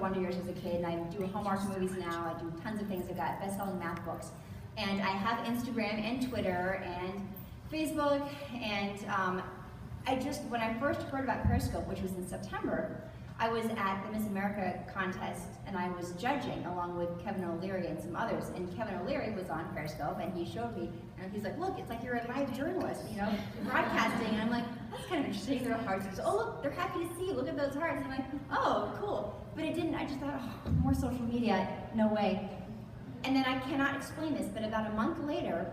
Wonder Years as a kid, and I do Hallmark movies now. I do tons of things. I've got best-selling math books. And I have Instagram and Twitter and Facebook, and when I first heard about Periscope, which was in September, I was at the Miss America contest, and I was judging along with Kevin O'Leary and some others. And Kevin O'Leary was on Periscope, and he showed me, and he's like, "Look, it's like you're a live journalist, you know, broadcasting." And I'm like, "That's kind of interesting." There are hearts. He goes, "Oh, look, they're happy to see you. Look at those hearts." And I'm like, "Oh, cool." But it didn't. I just thought, oh, more social media, no way. And then I cannot explain this, but about a month later,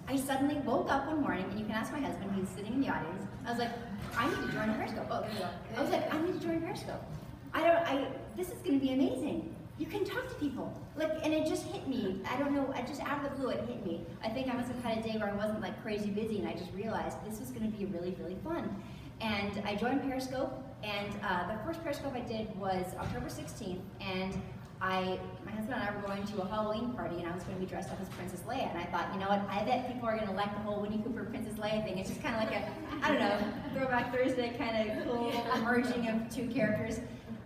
I suddenly woke up one morning, and you can ask my husband, he's sitting in the audience. I was like, I need to join Periscope. Oh, there you go. I was like, I need to join Periscope. This is gonna be amazing. You can talk to people. And it just hit me. I don't know, just out of the blue, it hit me. I think I must have had a day where I wasn't like crazy busy, and I just realized this was gonna be really, really fun. And I joined Periscope, and the first Periscope I did was October 16th, and my husband and I were going to a Halloween party, and I was going to be dressed up as Princess Leia, and I thought, you know what, I bet people are going to like the whole Winnie Cooper Princess Leia thing. It's just kind of like I don't know, Throwback Thursday kind of cool merging of two characters.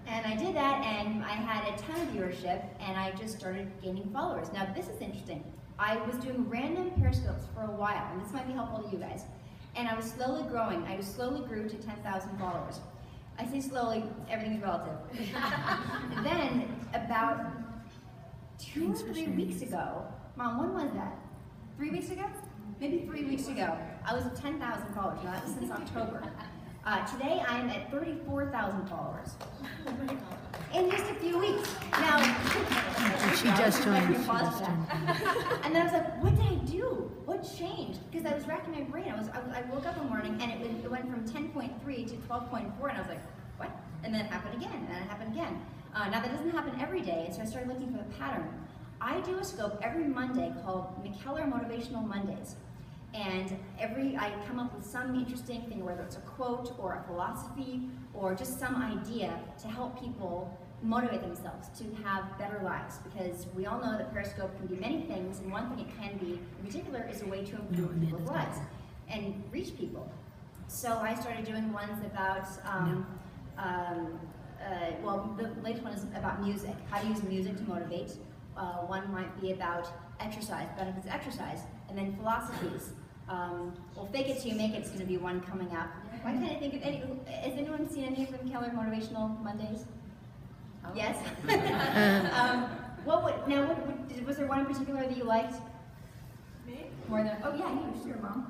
And I did that, and I had a ton of viewership, and I just started gaining followers. Now, this is interesting. I was doing random Periscopes for a while, and this might be helpful to you guys. And I was slowly growing. I slowly grew to 10,000 followers. I say slowly, everything's relative. Then, about 2 or 3 weeks ago, Mom, when was that? 3 weeks ago? Maybe 3 weeks ago, I was at 10,000 followers. Now, that was since October. Today, I'm at 34,000 followers. In just a few weeks. Now, she just joined. And then I was like, what did I do? What changed? Because I was racking my brain. I woke up one morning, and it went from 10.3 to 12.4, and I was like, what? And then it happened again, and then it happened again. Now, that doesn't happen every day, and so I started looking for the pattern. I do a scope every Monday called McKellar Motivational Mondays. And I come up with some interesting thing, whether it's a quote or a philosophy or just some idea to help people motivate themselves to have better lives. Because we all know that Periscope can be many things, and one thing it can be in particular is a way to improve people's lives and reach people. So I started doing ones about, well, the latest one is about music, how to use music to motivate. One might be about exercise, benefits of exercise, and then philosophies. Well, fake it till you make it's going to be one coming up. Why can't I think of any? Has anyone seen any of them Keller Motivational Mondays? Oh. Yes. Was there one in particular that you liked? Me? More than? Oh yeah, you. Sure, Mom.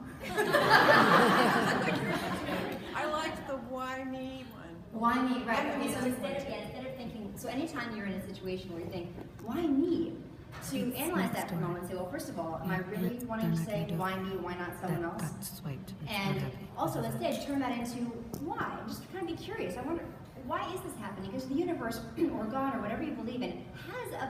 I liked the why me one. Why me? Right. Okay. So instead of thinking, so anytime you're in a situation where you think, why me? To analyze that for a moment and say, well, first of all, am I really wanting to say why me, why not someone else? And also, instead, turn that into why. Just kind of be curious. I wonder, why is this happening? Because the universe, or God, or whatever you believe in,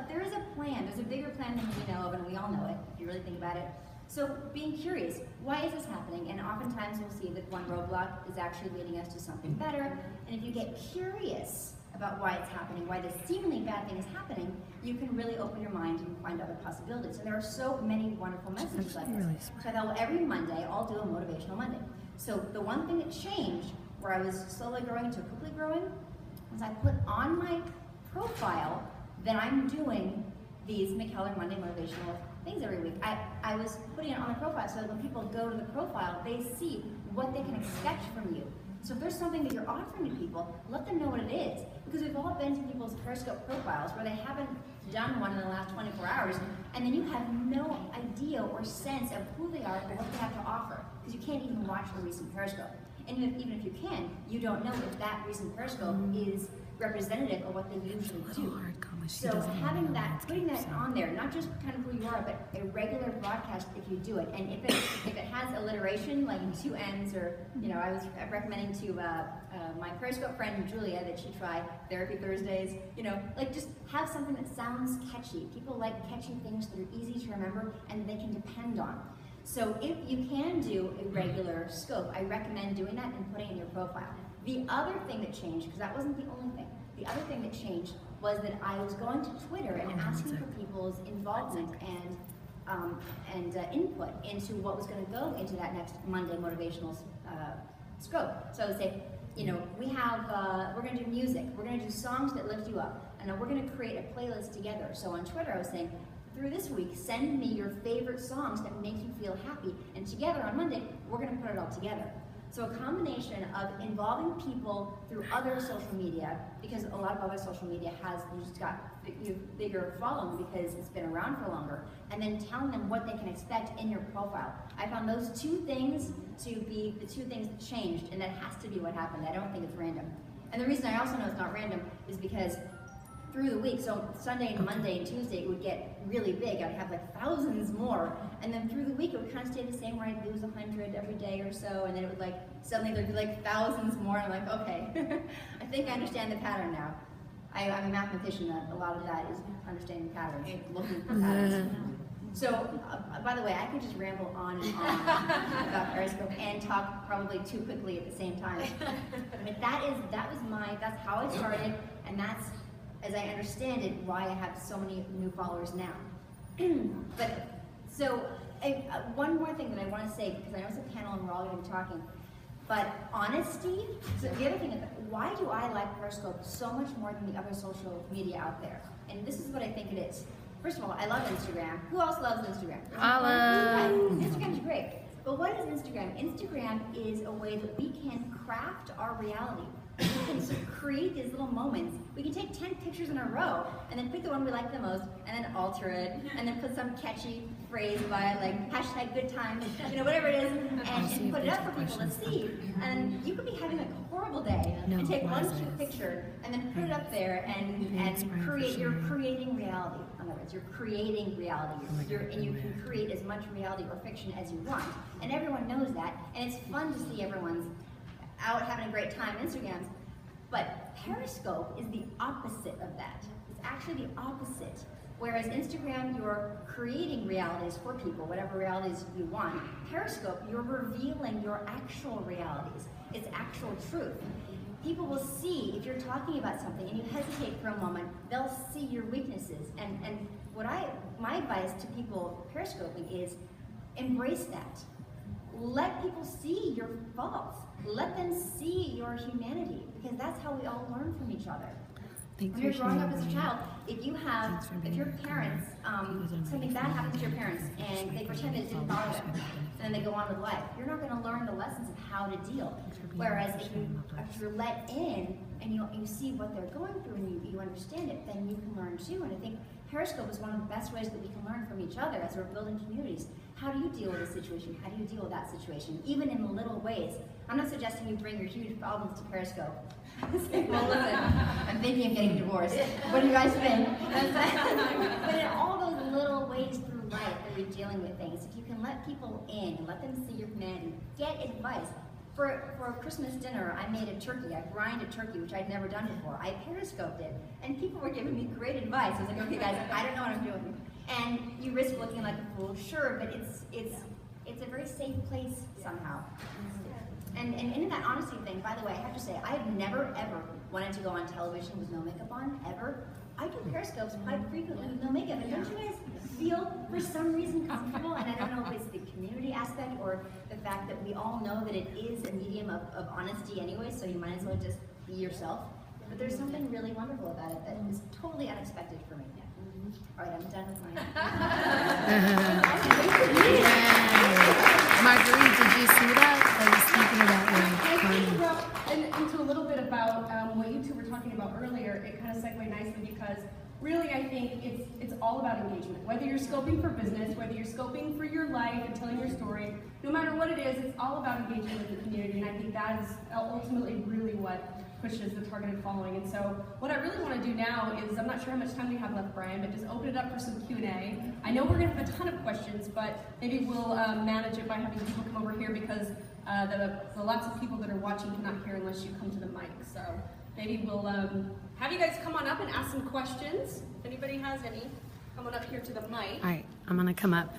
there is a plan. There's a bigger plan than we know of, and we all know it, if you really think about it. So being curious, why is this happening? And oftentimes we'll see that one roadblock is actually leading us to something better. And if you get curious about why it's happening, why this seemingly bad thing is happening, you can really open your mind and find other possibilities. And there are so many wonderful messages like this. So I thought, well, every Monday I'll do a motivational Monday. So the one thing that changed, where I was slowly growing to quickly growing, was I put on my profile that I'm doing these McKellar Monday motivational things every week. I was putting it on the profile so that when people go to the profile, they see what they can expect from you. So if there's something that you're offering to people, let them know what it is. Because we've all been to people's Periscope profiles where they haven't done one in the last 24 hours, and then you have no idea or sense of who they are or what they have to offer, because you can't even watch the recent Periscope. And even if you can, you don't know if that recent Periscope is representative of what they usually do. So having that, putting that on there, not just kind of who you are, but a regular broadcast if you do it. And if it has alliteration, like 2 N's, or, you know, I was recommending to my Periscope friend Julia that she try Therapy Thursdays, you know, like just have something that sounds catchy. People like catchy things that are easy to remember and they can depend on. So if you can do a regular scope, I recommend doing that and putting it in your profile. The other thing that changed, because that wasn't the only thing, the other thing that changed was that I was going to Twitter and asking for people's involvement and input into what was going to go into that next Monday motivational scope. So I would say, you know, we're going to do music, we're going to do songs that lift you up. and we're gonna create a playlist together. So on Twitter, I was saying, through this week, send me your favorite songs that make you feel happy. And together on Monday, we're gonna put it all together. So a combination of involving people through other social media, because a lot of other social media has just got bigger following because it's been around for longer, and then telling them what they can expect in your profile. I found those two things to be the two things that changed, and that has to be what happened. I don't think it's random. And the reason I also know it's not random is because through the week, so Sunday and Monday and Tuesday, it would get really big. I'd have like thousands more. And then through the week, it would kind of stay the same, where I'd lose 100 every day or so. And then it would like, suddenly there'd be like thousands more. And I'm like, okay, I think I understand the pattern now. I'm a mathematician. A lot of that is understanding patterns, looking for patterns. So, by the way, I could just ramble on and on about Periscope and talk probably too quickly at the same time. But that's how I started, and that's, as I understand it, why I have so many new followers now. But so one more thing that I want to say, because I know it's a panel and we're all going to be talking, but honesty. So the other thing is, why do I like Periscope so much more than the other social media out there? And this is what I think it is. First of all, I love Instagram. Who else loves Instagram? Holla. Instagram's great. But what is Instagram? Instagram is a way that we can craft our reality. We can sort of create these little moments. We can take 10 pictures in a row and then pick the one we like the most and then alter it and then put some catchy phrase by it, like hashtag good times, whatever it is, and put it up for people to see. And you could be having a horrible day and take one cute picture and then put it up there and create. You're creating reality. In other words, you're creating reality. And you can create as much reality or fiction as you want. And everyone knows that. And it's fun to see everyone's out having a great time on Instagrams, but Periscope is the opposite of that. It's actually the opposite. Whereas Instagram, you're creating realities for people, whatever realities you want. Periscope, you're revealing your actual realities. It's actual truth. People will see, if you're talking about something and you hesitate for a moment, they'll see your weaknesses. And my advice to people periscoping is embrace that. Let people see your faults. Let them see your humanity, because that's how we all learn from each other. When you're growing up as a child, if your parents, something bad happens to your parents and they pretend it didn't bother them, and then they go on with life, you're not going to learn the lessons of how to deal. Whereas if you're let in and you see what they're going through and you understand it, then you can learn too. And I think Periscope is one of the best ways that we can learn from each other as we're building communities. How do you deal with a situation? How do you deal with that situation? Even in little ways. I'm not suggesting you bring your huge problems to Periscope. Well, listen, I'm thinking of getting divorced. What do you guys think? But in all those little ways through life that we're dealing with things, if you can let people in and let them see your humanity, get advice. For Christmas dinner, I made a turkey. I brined a turkey, which I'd never done before. I periscoped it, and people were giving me great advice. I was like, okay, guys, I don't know what I'm doing. And you risk looking like a fool, sure, but it's a very safe place somehow. And in that honesty thing, by the way, I have to say, I have never ever wanted to go on television with no makeup on, ever. I do periscopes quite frequently with no makeup, and don't you guys feel, for some reason, comfortable? And I don't know if it's the community aspect or the fact that we all know that it is a medium of honesty anyway, so you might as well just be yourself. But there's something really wonderful about it that is totally unexpected for me. All right, I'm done with mine. Marguerite, did you see that? I was thinking about into a little bit about what you two were talking about earlier. It kind of segued nicely because really I think it's all about engagement. Whether you're scoping for business, whether you're scoping for your life and telling your story, no matter what it is, it's all about engagement with the community. And I think that is ultimately really what pushes the targeted following. And so what I really want to do now is, I'm not sure how much time we have left, Brian, but just open it up for some Q&A. I know we're going to have a ton of questions, but maybe we'll manage it by having people come over here because the lots of people that are watching cannot hear unless you come to the mic. So maybe we'll have you guys come on up and ask some questions. If anybody has any, come on up here to the mic. All right, I'm gonna come up.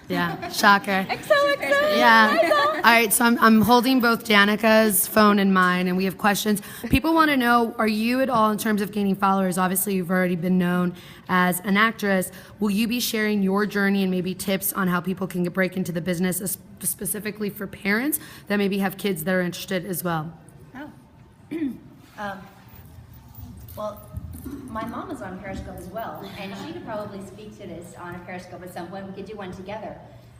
Yeah, shocker. XOXO. Yeah. All right, so I'm holding both Danica's phone and mine, and we have questions. People want to know, are you at all, in terms of gaining followers, obviously you've already been known as an actress, will you be sharing your journey and maybe tips on how people can break into the business, specifically for parents that maybe have kids that are interested as well? Oh. Well, My mom is on Periscope as well, and she could probably speak to this on a Periscope at some point. We could do one together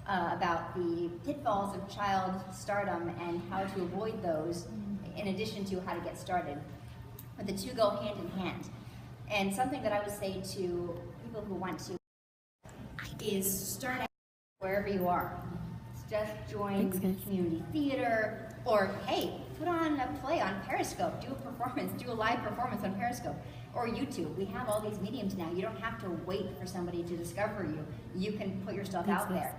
about the pitfalls of child stardom and how to avoid those, in addition to how to get started. But the two go hand in hand. And something that I would say to people who want to is start out wherever you are. Just join community theater, or hey, put on a play on Periscope, do a performance, do a live performance on Periscope, or YouTube. We have all these mediums now. You don't have to wait for somebody to discover you. You can put your stuff out there.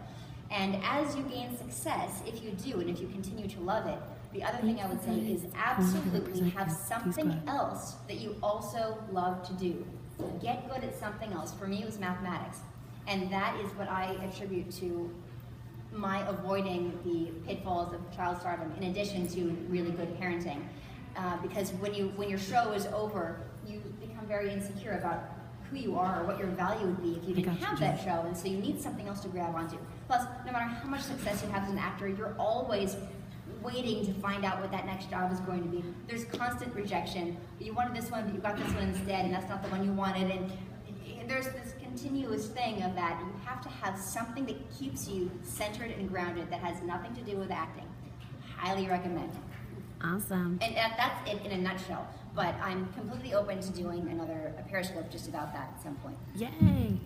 And as you gain success, if you do, and if you continue to love it, the other thing I would say is absolutely have something else that you also love to do. Get good at something else. For me, it was mathematics. And that is what I attribute to my avoiding the pitfalls of child stardom, in addition to really good parenting. Because when your show is over, you become very insecure about who you are or what your value would be if you didn't have that show, and so you need something else to grab onto. Plus, no matter how much success you have as an actor, you're always waiting to find out what that next job is going to be. There's constant rejection. You wanted this one, but you got this one instead, and that's not the one you wanted. And there's this continuous thing of that. You have to have something that keeps you centered and grounded that has nothing to do with acting. Highly recommend. Awesome. And that's it in a nutshell. But I'm completely open to doing a Periscope just about that at some point. Yay.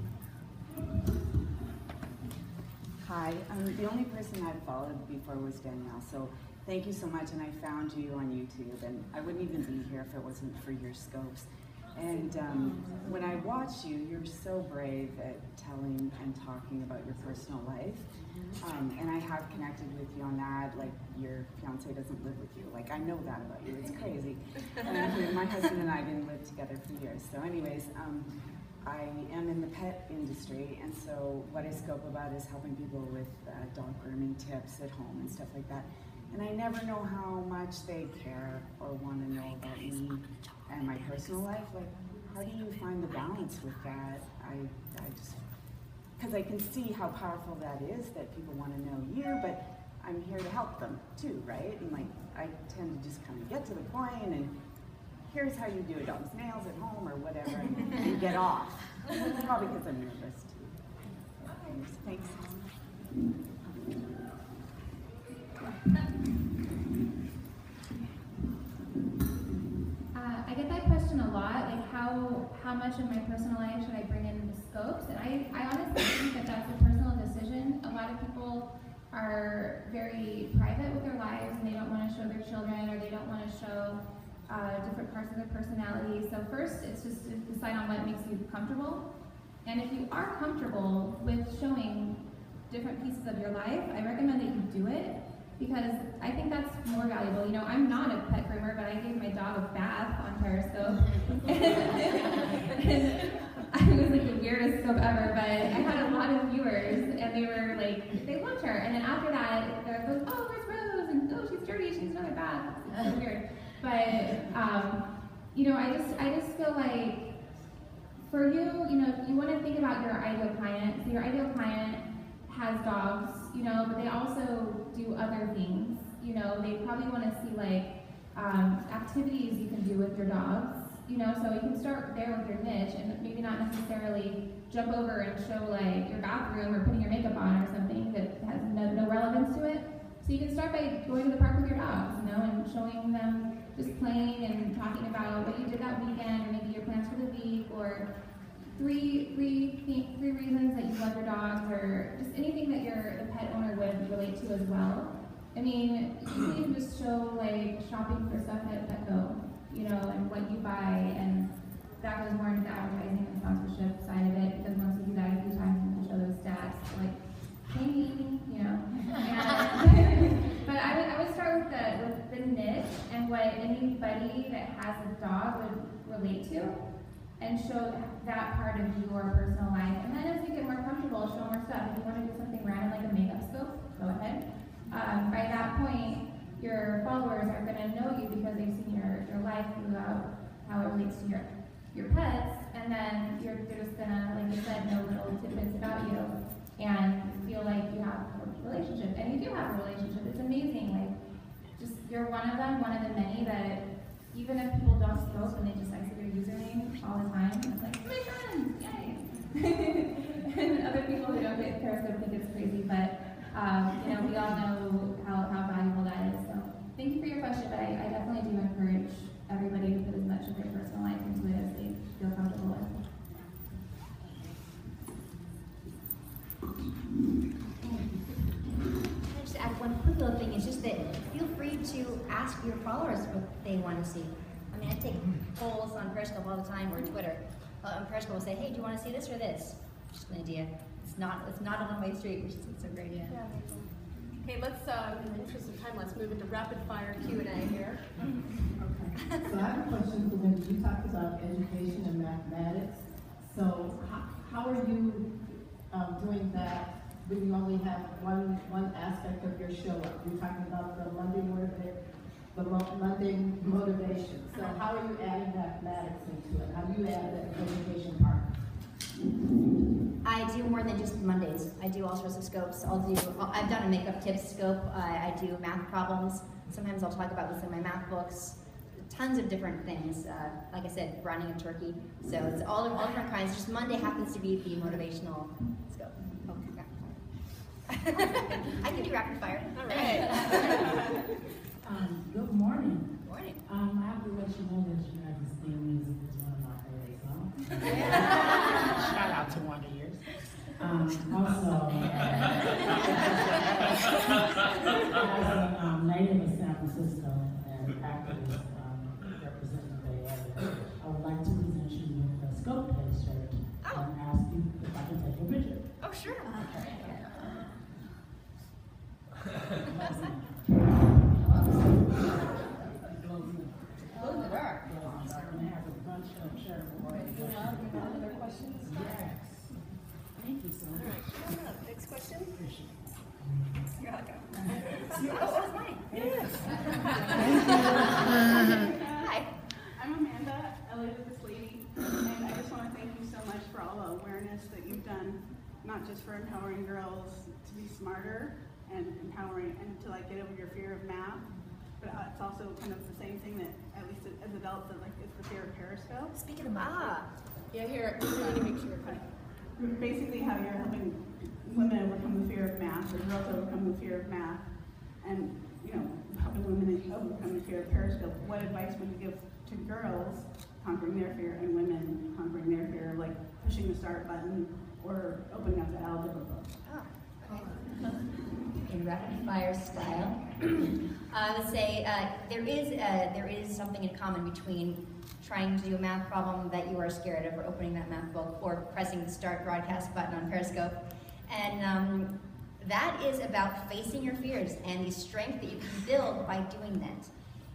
Hi, the only person I'd followed before was Danielle, so thank you so much, and I found you on YouTube, and I wouldn't even be here if it wasn't for your scopes. And when I watch you, you're so brave at telling and talking about your personal life, and I have connected with you on that. Like, your fiance doesn't live with you. Like, I know that about you. It's crazy. And my husband and I didn't live together for years. So anyways, I am in the pet industry, and so what I scope about is helping people with dog grooming tips at home and stuff like that. And I never know how much they care or want to know about me and my personal life. Like, how do you find the balance with that? I just, because I can see how powerful that is, that people want to know you, but I'm here to help them too, right? And like, I tend to just kind of get to the point and here's how you do a dog's nails at home or whatever, and get off. Probably because I'm nervous too. Thanks. I get that question a lot, like how much of my personal life should I bring in the scopes? And I honestly think that that's a personal decision. A lot of people are very private with their lives and they don't want to show their children, or they don't want to show different parts of their personality. So first, it's just to decide on what makes you comfortable. And if you are comfortable with showing different pieces of your life, I recommend that you do it, because I think that's more valuable. You know, I'm not a pet groomer, but I gave my dog a bath on Periscope. And I was like the weirdest scope ever, but I had a lot of viewers, and they were like, they loved her. And then after that, they're like, oh, where's Rose? And oh, she's dirty, she needs another bath. It's so weird. But, you know, I just feel like, for you, you know, you want to think about your ideal client. So your ideal client has dogs, you know, but they also do other things. You know, they probably want to see like activities you can do with your dogs. You know, so you can start there with your niche, and maybe not necessarily jump over and show like your bathroom or putting your makeup on or something that has no relevance to it. So you can start by going to the park with your dogs, you know, and showing them just playing and talking about what you did that weekend, or maybe your plans for the week, or three reasons that you love your dogs, or just anything that the pet owner would relate to as well. I mean, you can just show like shopping for stuff at Petco, you know, and what you buy, and that goes more into the advertising and sponsorship side of it, because once you do that a few times, you can show those stats, like, hey, you know. But I would start with the niche and what anybody that has a dog would relate to, and show that part of your personal life. And then as you get more comfortable, show more stuff. If you want to do something random like a makeup scope, go ahead. By that point, your followers are going to know you because they've seen your life throughout, how it relates to your pets, and then they're just going to, like you said, know little tidbits about you and feel like you have a relationship. And you do have a relationship. It's amazing. Like, just, you're one of them, one of the many that even if people don't scope and they just exit their username all the time, it's like, my friends, yay! And other people who don't get Periscope think it's crazy, but you know, we all know how valuable that is. So thank you for your question, but I definitely do encourage everybody to put as much of their personal life into it as they feel comfortable with. Can I just add one quick little thing? It's just that feel free to ask your followers what they want to see. I mean, I take polls on Periscope all the time or Twitter. On Periscope will say, hey, do you want to see this or this? Just an idea. It's not a one-way street, which is so great. Yeah. Okay, let's, in the interest of time, let's move into rapid fire Q&A here. Okay. So I have a question for Wendy. You talked about education and mathematics. So how are you doing that when you only have one aspect of your show up? You're talking about the Monday motivation. So how are you adding mathematics into it? How do you add the education part? I do more than just Mondays. I do all sorts of scopes. I've done a makeup tips scope. I do math problems. Sometimes I'll talk about what's in my math books. Tons of different things. Like I said, browning a turkey. So it's all different kinds. Just Monday happens to be the motivational scope. Oh, rapid fire. I can do rapid fire. All right. Good morning. Good morning. I have to let you know that you guys' theme music is one of my favorite songs. Shout out to one of yours. Also, as a native of San Francisco and activist representing the Bay Area, I would like to present you with the Scope Play shirt and ask you if I can take a picture. Oh, sure. Close the door. I'm going to have a bunch of Other questions? Yes. Thank you so much. All right, next question. You're welcome. Oh, it's mine. Hi. I'm Amanda, I live with this lady, and I just want to thank you so much for all the awareness that you've done, not just for empowering girls to be smarter and empowering and to like get over your fear of math, but it's also kind of the same thing that at least as adults that like it's the fear of Periscope. Speaking of math. Yeah, here, we want to make sure. Basically how you're helping women overcome the fear of math, or girls overcome the fear of math, and you know, helping women overcome the fear of Periscope. What advice would you give to girls conquering their fear and women conquering their fear, like pushing the start button or opening up the algebra book? Oh, okay. In rapid fire style, I would say there is something in common between trying to do a math problem that you are scared of, or opening that math book, or pressing the start broadcast button on Periscope. And that is about facing your fears and the strength that you can build by doing that.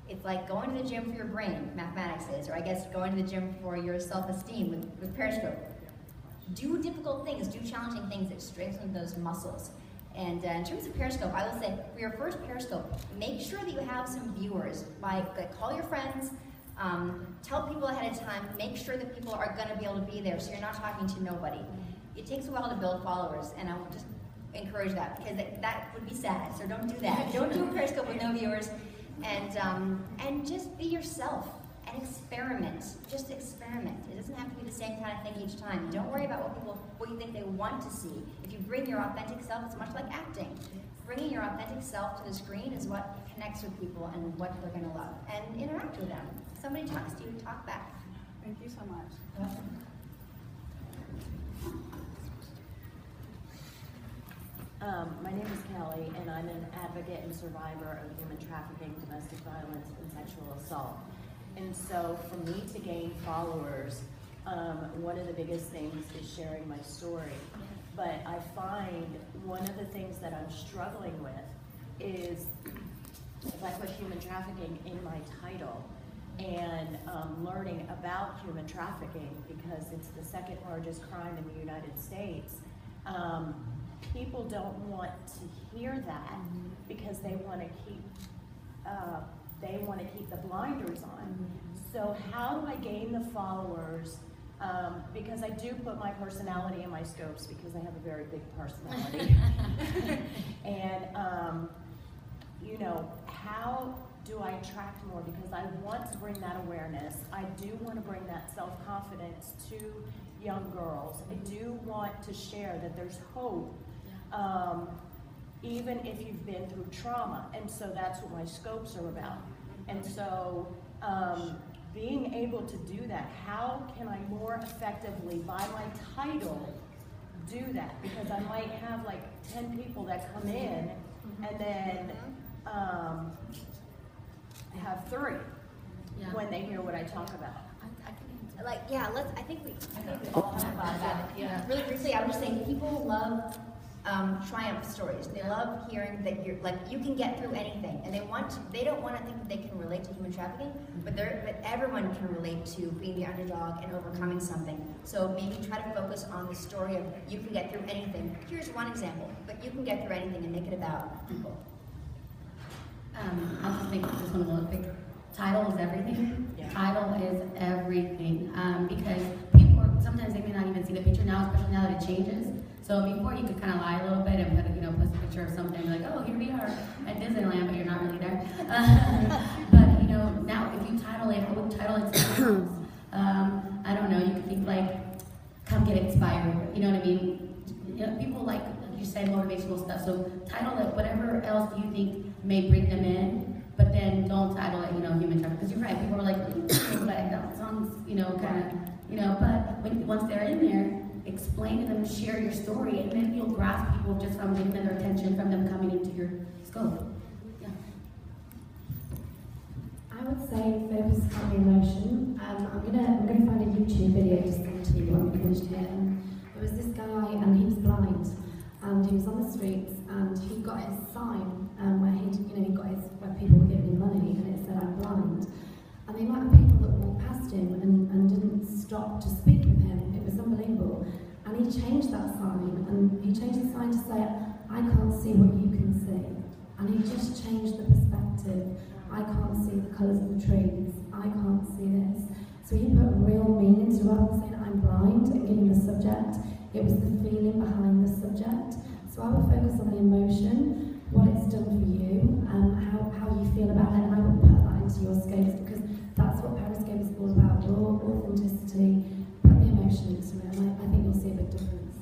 It's like going to the gym for your brain, mathematics is, or I guess going to the gym for your self-esteem with Periscope. Do difficult things, do challenging things that strengthen those muscles. And in terms of Periscope, I will say, for your first Periscope, make sure that you have some viewers. Call your friends, tell people ahead of time, make sure that people are going to be able to be there so you're not talking to nobody. It takes a while to build followers, and I will just encourage that, because that would be sad, so don't do that. Don't do a Periscope with no viewers, and just be yourself and experiment. Just experiment. It doesn't have to be the same kind of thing each time. Don't worry about what you think they want to see. If you bring your authentic self, it's much like acting. Bringing your authentic self to the screen is what connects with people and what they're going to love. And interact with them. If somebody talks to you, talk back. Thank you so much. My name is Kelly, and I'm an advocate and survivor of human trafficking, domestic violence, and sexual assault. And so for me to gain followers, one of the biggest things is sharing my story. But I find one of the things that I'm struggling with is if I put human trafficking in my title and learning about human trafficking, because it's the second largest crime in the United States, people don't want to hear that because they want to keep the blinders on. So how do I gain the followers? Because I do put my personality in my scopes because I have a very big personality. And you know, how do I attract more? Because I want to bring that awareness. I do want to bring that self-confidence to young girls. I do want to share that there's hope, even if you've been through trauma. And so that's what my scopes are about. And so being able to do that, how can I more effectively, by my title, do that? Because I might have like 10 people that come in and then have 3 when they hear what I talk about. I think we all have thought about it. Yeah. Really briefly, I would just say people love triumph stories. They love hearing that you can get through anything, and they don't want to think that they can relate to human trafficking, but everyone can relate to being the underdog and overcoming something. So maybe try to focus on the story of you can get through anything. Here's one example, but you can get through anything, and make it about people. I'll just make this one real quick. Title is everything. Yeah. Title is everything. Because people sometimes they may not even see the picture now, especially now that it changes. So before you could kind of lie a little bit and post a picture of something like, oh, here we are at Disneyland, but you're not really there. But now if you title it, I would title it something else. I don't know. You could think like, come get inspired. You know what I mean? People like you said, motivational stuff. So title it whatever else you think may bring them in, but then don't title it, human trafficking. Because you're right, people are like, but that sounds, but once they're in there, explain to them, share your story, and then you'll grasp people just from giving them their attention, from them coming into your scope. Yeah. I would say focus on the emotion. I'm gonna find a YouTube video just to you when we finished here. There was this guy, and he was blind, and he was on the streets, and he got his sign where where people were giving him money, and it said, "I'm blind." And the amount of people that walked past him and didn't stop to speak with him, it was unbelievable. And he changed that sign, and he changed the sign to say, "I can't see what you can see." And he just changed the perspective. I can't see the colours of the trees. I can't see this. So he put real meaning to rather than saying, "I'm blind," and giving the subject. It was the feeling behind the subject. So I would focus on the emotion, what it's done for you, how you feel about it, and I would put that into your scopes, because that's what Periscope is all about, raw authenticity. Put the emotion into it, and I think you'll see a big difference.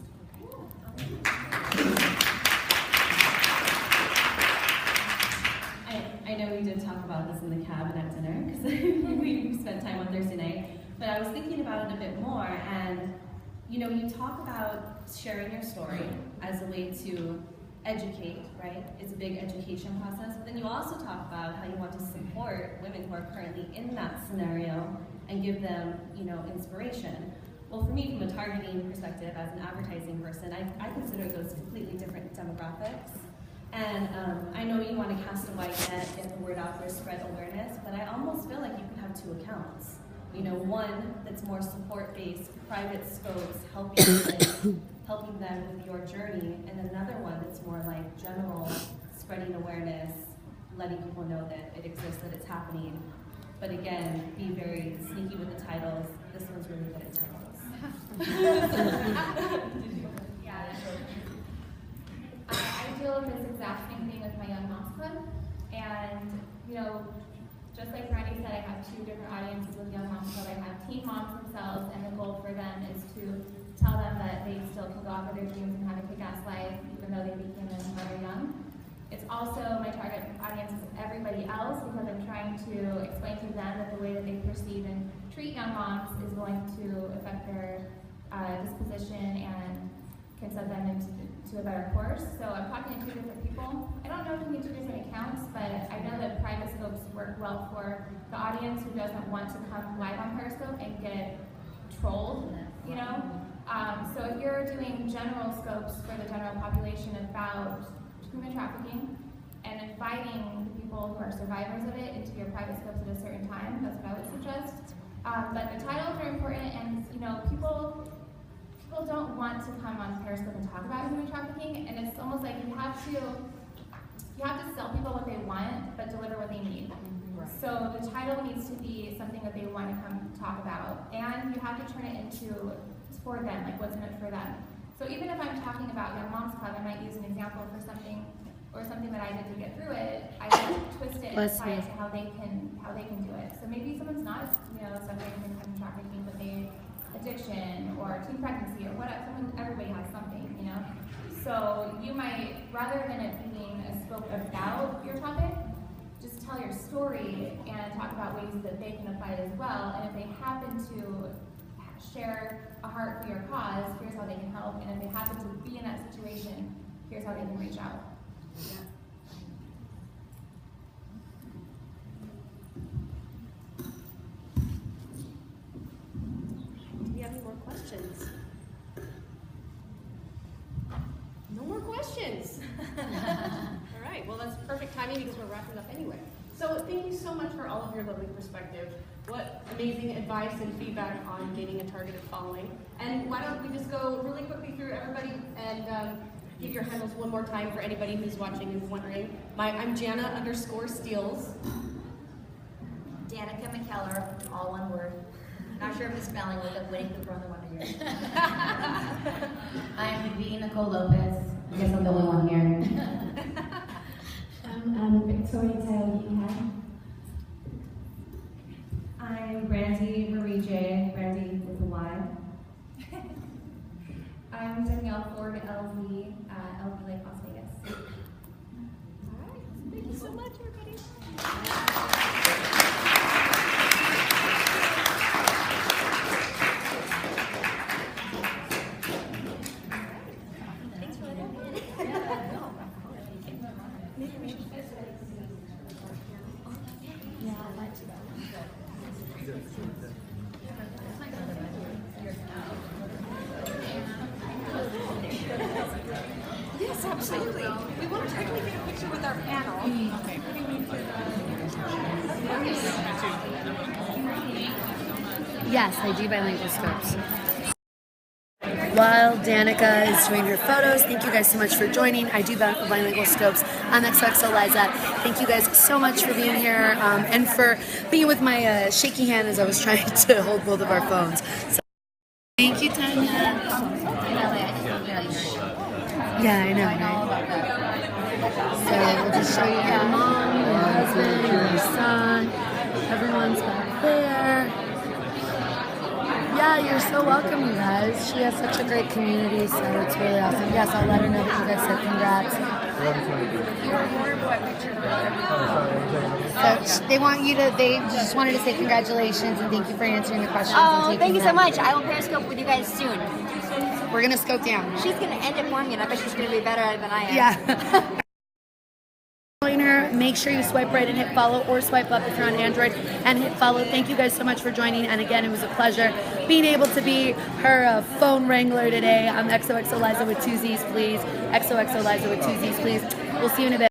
I know we did talk about this in the cabin at dinner, because we spent time on Thursday night, but I was thinking about it a bit more, and you talk about sharing your story as a way to educate, right? It's a big education process, but then you also talk about how you want to support women who are currently in that scenario and give them, inspiration. Well, for me, from a targeting perspective, as an advertising person, I consider those completely different demographics. And I know you want to cast a wide net, get the word out there, spread awareness, but I almost feel like you could have 2 accounts. One that's more support-based, private scopes, helping them with your journey, and another one that's more like general, spreading awareness, letting people know that it exists, that it's happening. But again, be very sneaky with the titles. This one's really good at titles. Yeah. I deal with this exact same thing with my Young Moms Club, and just like Randy said, I have 2 different audiences with Young Moms Club. I have teen moms themselves, and the goal for them is to tell them that they still can go after their dreams and have a kick-ass life, even though they became them when they're young. It's also my target audience is everybody else, because I'm trying to explain to them that the way that they perceive and treat young moms is going to affect their disposition and can set them into a better course. So I'm talking to 2 different people. I don't know if we need 2 different accounts, but I know that private scopes work well for the audience who doesn't want to come live on Periscope and get trolled, So if you're doing general scopes for the general population about human trafficking and inviting the people who are survivors of it into your private scopes at a certain time, that's what I would suggest. But the titles are important, and people don't want to come on Periscope and talk about human trafficking, and it's almost like you have to sell people what they want, but deliver what they need. Right. So the title needs to be something that they want to come talk about, and you have to turn it into for them, like what's in it for them. So even if I'm talking about Young Moms Club, I might use an example for something or something that I did to get through it, I can twist it and Bless apply you. it to how they can do it. So maybe someone's not, suffering from human trafficking, but they addiction or teen pregnancy or whatever. Everybody has something, So you might, rather than it being a scope about your topic, just tell your story and talk about ways that they can apply it as well. And if they happen to share a heart for your cause, here's how they can help. And if they happen to be in that situation, here's how they can reach out. Do we have any more questions? No more questions. All right, well, that's perfect timing because we're wrapping up anyway. So thank you so much for all of your lovely perspective. What amazing advice and feedback on gaining a targeted following. And why don't we just go really quickly through everybody and give your handles one more time for anybody who's watching and wondering. I'm Jana_Steels. Danica McKellar, all one word. Not sure of the spelling with the Winnie the Brother one of yours. I'm V. Nicole Lopez. I guess I'm the only one here. I'm Victoria Taylor, UK. I'm Brandy Marie J. Brandy with a Y. I'm Danielle Ford, LV, LV Lake, Las Vegas. All right, thank you so much, everybody. Yes, absolutely. We want to quickly get a picture with our panel. Okay. Yes, I do bilingual scopes. While Danica is doing her photos, thank you guys so much for joining. I do bilingual scopes. I'm XOXO Liza. Thank you guys so much for being here and for being with my shaky hand as I was trying to hold both of our phones. So, thank you, Tanya. Yeah, I know, right? So we'll just show you your mom, your husband, your son. Everyone's back there. Yeah, you're so welcome, you guys. She has such a great community, so it's really awesome. Yes, I'll let her know that you guys said congrats. So they want you to, they just wanted to say congratulations and thank you for answering the questions. Oh, thank you so much. I will Periscope with you guys soon. We're going to scope down. She's going to end it for me, and I bet she's going to be better at it than I am. Yeah. Join her. Make sure you swipe right and hit follow, or swipe up if you're on Android and hit follow. Thank you guys so much for joining. And again, it was a pleasure being able to be her phone wrangler today. I'm XOXO Liza with 2 Z's, please. XOXO Liza with 2 Z's, please. We'll see you in a bit.